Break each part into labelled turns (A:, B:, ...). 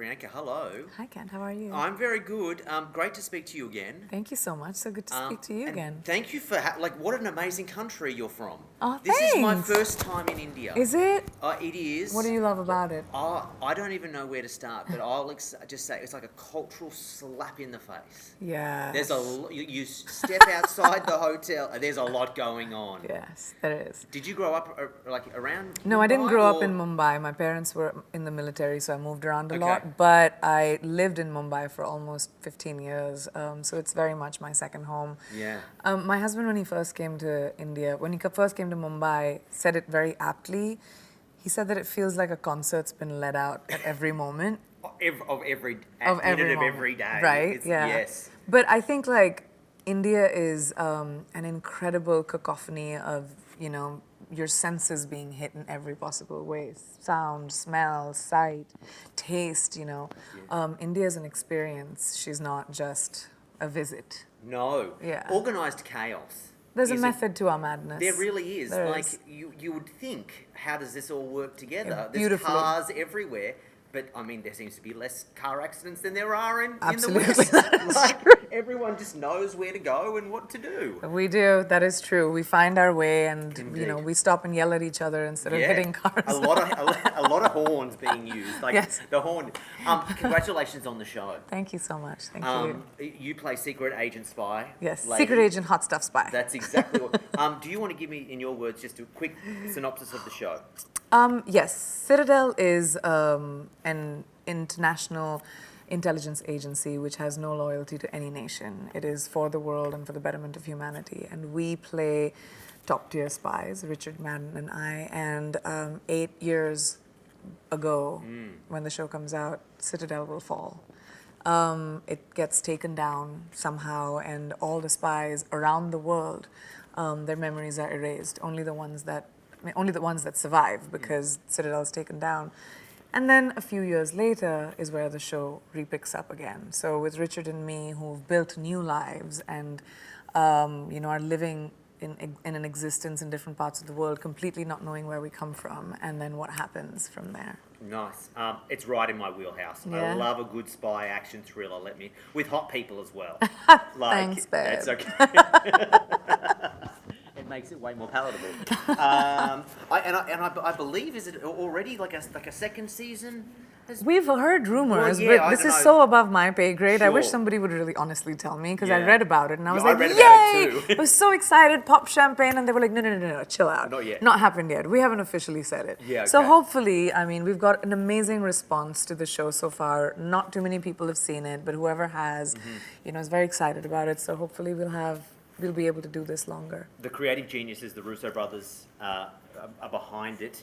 A: Priyanka, hello.
B: Hi, Kent. How are you?
A: I'm very good. Great to speak to you again.
B: Thank you so much. So good to speak to you
A: And
B: again.
A: thank you for what an amazing country you're from.
B: Oh,
A: This is my
B: thanks.
A: first time in India.
B: Is it?
A: It is.
B: What do you love about it?
A: I don't even know where to start, but just say it's like a cultural slap in the face.
B: Yeah.
A: You step outside the hotel, and there's a lot going on.
B: Yes, there is.
A: Did you grow up around?
B: No, I didn't
A: Mumbai,
B: grow up
A: or-
B: in Mumbai. My parents were in the military, so I moved around a
A: Okay.
B: lot. But I lived in Mumbai for almost 15 years, so it's very much my second home.
A: Yeah.
B: My husband, when he first came to India, when he first came to Mumbai, said it very aptly. He said that it feels like a concert's been let out at every moment.
A: Of every
B: Of
A: minute
B: every
A: of
B: moment.
A: every day.
B: Right?
A: It's-
B: Yeah.
A: Yes.
B: But I think like India is an incredible cacophony of, your senses being hit in every possible way. Sound, smell, sight, taste, India is an experience. She's not just a visit.
A: No.
B: Yeah.
A: Organized chaos.
B: There's a
A: is
B: method to our madness.
A: There really is.
B: There
A: Like
B: is.
A: you would think, how does this all work together?
B: Yeah,
A: There's
B: beautifully.
A: cars everywhere, but I mean, there seems to be less car accidents than there are in the
B: Absolutely,
A: West.
B: that is
A: Like
B: true.
A: everyone just knows where to go and what to do.
B: We do. That is true. We find our way, and
A: Indeed.
B: we stop and yell at each other instead of hitting cars.
A: a lot of horns being used. Like
B: Yes.
A: the horn. Congratulations on the show.
B: Thank you so much. Thank you.
A: You play Secret Agent Spy.
B: Yes,
A: lady.
B: secret agent, hot stuff spy.
A: That's exactly what. Do you want to give me, in your words, just a quick synopsis of the show?
B: Yes, Citadel is an international intelligence agency which has no loyalty to any nation. It is for the world and for the betterment of humanity. And we play top tier spies, Richard Madden and I. And 8 years ago, when the show comes out, Citadel will fall. It gets taken down somehow, and all the spies around the world, their memories are erased. Only the ones that survive, because Citadel is taken down. And then a few years later is where the show repicks up again. So with Richard and me, who've built new lives and are living in an existence in different parts of the world, completely not knowing where we come from, and then what happens from there.
A: Nice. It's right in my wheelhouse. I
B: Yeah.
A: love a good spy action thriller. With hot people as well.
B: Thanks, babe.
A: That's okay. It makes it way more palatable. I believe, is it already like a second season?
B: We've heard rumors,
A: Well, yeah,
B: but
A: I
B: this
A: don't
B: is
A: know.
B: so above my pay grade. I wish
A: Sure.
B: somebody would really honestly tell me, because I
A: Yeah.
B: read about it and I was
A: Yeah, I
B: like,
A: read about
B: yay!
A: it too.
B: I was so excited, pop champagne, and they were like, no, chill out.
A: Not yet.
B: Not happened yet. We haven't officially said it.
A: Yeah,
B: So
A: okay.
B: hopefully, we've got an amazing response to the show so far. Not too many people have seen it, but whoever has,
A: Mm-hmm.
B: is very excited about it. So hopefully we'll be able to do this longer.
A: The creative geniuses, the Russo brothers, are behind it.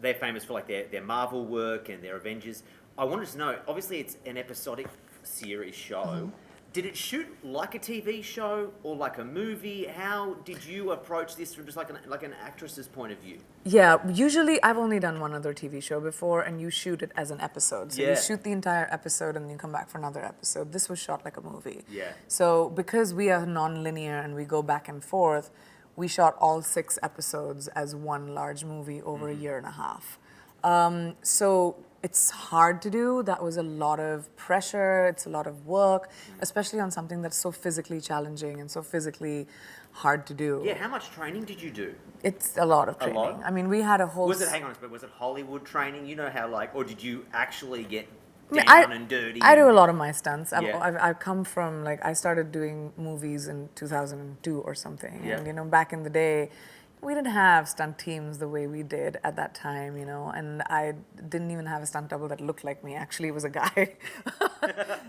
A: They're famous for their Marvel work and their Avengers. I wanted to know, obviously it's an episodic series show. Did it shoot like a TV show or like a movie? How did you approach this from just like an actress's point of view?
B: Yeah, usually I've only done one other TV show before, and you shoot it as an episode. So
A: Yeah.
B: you shoot the entire episode and then you come back for another episode. This was shot like a movie.
A: Yeah.
B: So because we are non-linear and we go back and forth, we shot all 6 episodes as one large movie over a year and a half. So it's hard to do. That was a lot of pressure. It's a lot of work, especially on something that's so physically challenging and so physically hard to do.
A: Yeah, how much training did you do?
B: It's a lot of
A: A
B: training.
A: lot?
B: We had a whole...
A: Was it Hollywood training? You know how or did you actually get
B: I
A: down and dirty?
B: I do a lot of my stunts.
A: Yeah.
B: I've come from, I started doing movies in 2002 or something.
A: Yeah.
B: And, back in the day, we didn't have stunt teams the way we did at that time, and I didn't even have a stunt double that looked like me. Actually, it was a guy.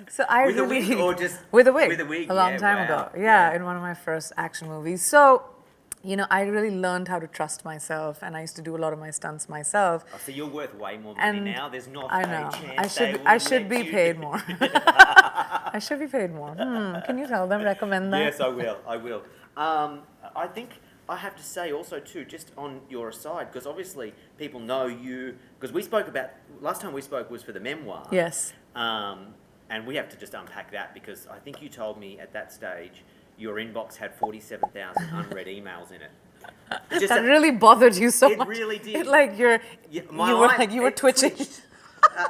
B: So I
A: With a
B: really...
A: wig or just...
B: With a wig.
A: With a wig,
B: A long
A: yeah,
B: time
A: wow.
B: ago. Yeah, in one of my first action movies. So... I really learned how to trust myself, and I used to do a lot of my stunts myself.
A: Oh, so you're worth way more money
B: And
A: now. There's not
B: I
A: a
B: know.
A: chance
B: I should be paid more. I should be paid more. Can you tell them, recommend that?
A: Yes, I will. I think I have to say also too, just on your aside, because obviously people know you, because last time we spoke was for the memoir.
B: Yes.
A: And we have to just unpack that, because I think you told me at that stage your inbox had 47,000 unread emails in it.
B: That really bothered you so
A: It
B: much.
A: really did.
B: It,
A: Yeah, my
B: you were
A: eye-
B: you were
A: it
B: twitching.
A: twitched.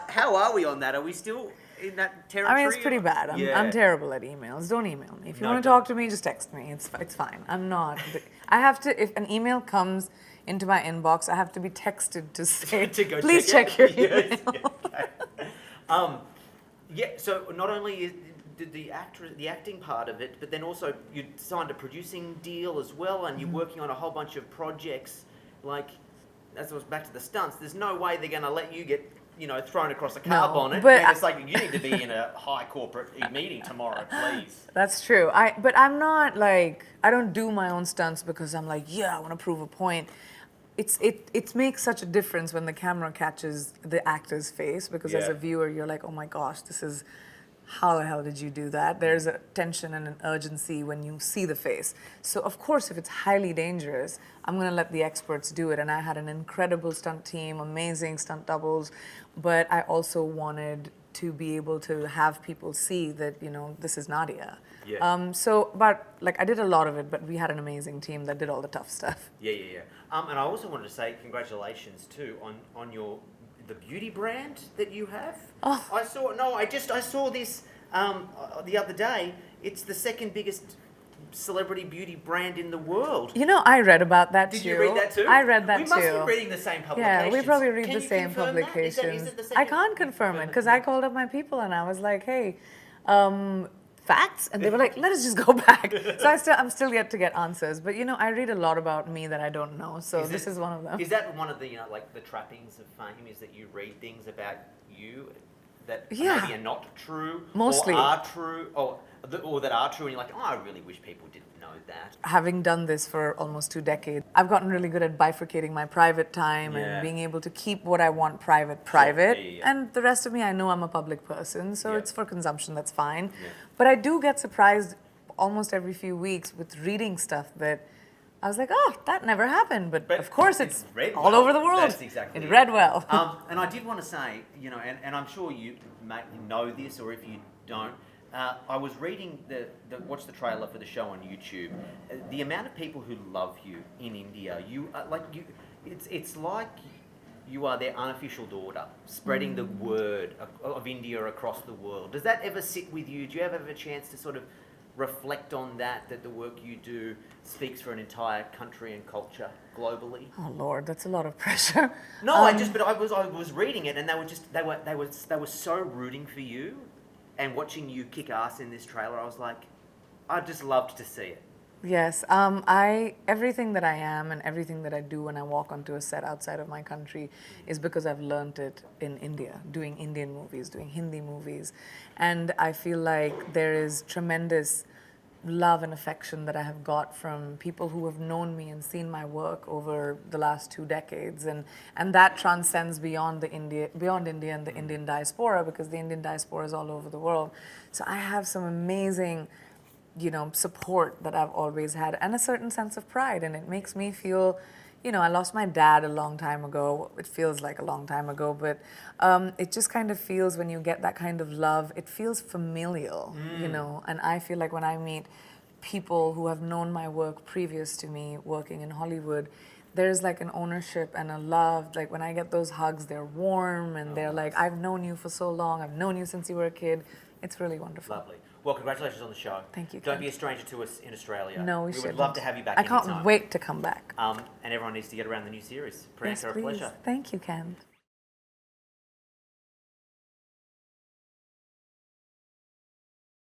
A: how are we on that? Are we still in that territory?
B: I mean, it's pretty bad. I'm terrible at emails. Don't email me. If you want to talk to me, just text me. It's fine. I'm not. I have to. If an email comes into my inbox, I have to be texted to say,
A: to go
B: please check your email.
A: Yes, okay. So not only did the acting part of it, but then also you signed a producing deal as well, and you're working on a whole bunch of projects. Like, as I was back to the stunts, there's no way they're going to let you get, thrown across a car bonnet.
B: But
A: and it's like, you need to be in a high corporate meeting tomorrow, please.
B: That's true. But I'm not like, I don't do my own stunts because I'm like, yeah, I want to prove a point. It makes such a difference when the camera catches the actor's face, because as a viewer, you're like, oh my gosh, how the hell did you do that? There's a tension and an urgency when you see the face. So of course, if it's highly dangerous, I'm gonna let the experts do it. And I had an incredible stunt team, amazing stunt doubles, but I also wanted to be able to have people see that, this is Nadia.
A: Yeah.
B: I did a lot of it, but we had an amazing team that did all the tough stuff.
A: Yeah. And I also wanted to say congratulations too on the beauty brand that you have.
B: Oh.
A: I saw this the other day. It's the second biggest celebrity beauty brand in the world.
B: I read about that too.
A: Did you read that too?
B: I read that too.
A: We must be reading the same publications.
B: Yeah, we probably read
A: Can
B: the
A: you
B: same
A: confirm that?
B: publications.
A: Is it the
B: I
A: second?
B: can't confirm it because I called up my people and I was like, hey, facts? And they were like, let us just go back. So I'm still yet to get answers. But I read a lot about me that I don't know. So this is one of them.
A: Is that one of the the trappings of fame, is that you read things about you that maybe are not true,
B: Mostly,
A: or are true, or that are true, and you're like, oh, I really wish people didn't know that.
B: Having done this for almost 2 decades, I've gotten really good at bifurcating my private time and being able to keep what I want private.
A: Yeah.
B: And the rest of me, I know I'm a public person, so it's for consumption, that's fine.
A: Yeah.
B: But I do get surprised almost every few weeks with reading stuff that I was like, oh, that never happened. But of course, it's
A: read
B: all over the world.
A: That's exactly
B: it. Read well.
A: And I did want to say, and I'm sure you may know this, or if you don't, I was reading watch the trailer for the show on YouTube. The amount of people who love you in India, it's like you are their unofficial daughter, spreading the word of India across the world. Does that ever sit with you? Do you ever have a chance to sort of reflect on that the work you do speaks for an entire country and culture globally?
B: Oh Lord, that's a lot of pressure.
A: No, I was reading it, and they were so rooting for you, and watching you kick ass in this trailer, I was like, I just loved to see it.
B: Yes, everything that I am and everything that I do when I walk onto a set outside of my country is because I've learned it in India, doing Indian movies, doing Hindi movies. And I feel like there is tremendous love and affection that I have got from people who have known me and seen my work over the last 2 decades. And that transcends beyond India and the Indian diaspora, because the Indian diaspora is all over the world. So I have some amazing support that I've always had, and a certain sense of pride, and it makes me feel, I lost my dad a long time ago. It feels like a long time ago, but it just kind of feels, when you get that kind of love, it feels familial, and I feel like when I meet people who have known my work previous to me working in Hollywood, there's like an ownership and a love. Like when I get those hugs, they're warm, and they're like, I've known you for so long, I've known you since you were a kid. It's really wonderful.
A: Lovely. Well, congratulations on the show.
B: Thank you,
A: Don't
B: Ken.
A: be a stranger to us in Australia.
B: No, we
A: would
B: shouldn't.
A: love to have you back
B: I
A: anytime.
B: can't wait to come back.
A: And everyone needs to get around the new series. Priyanka,
B: Yes,
A: a
B: please.
A: pleasure.
B: Thank you, Ken.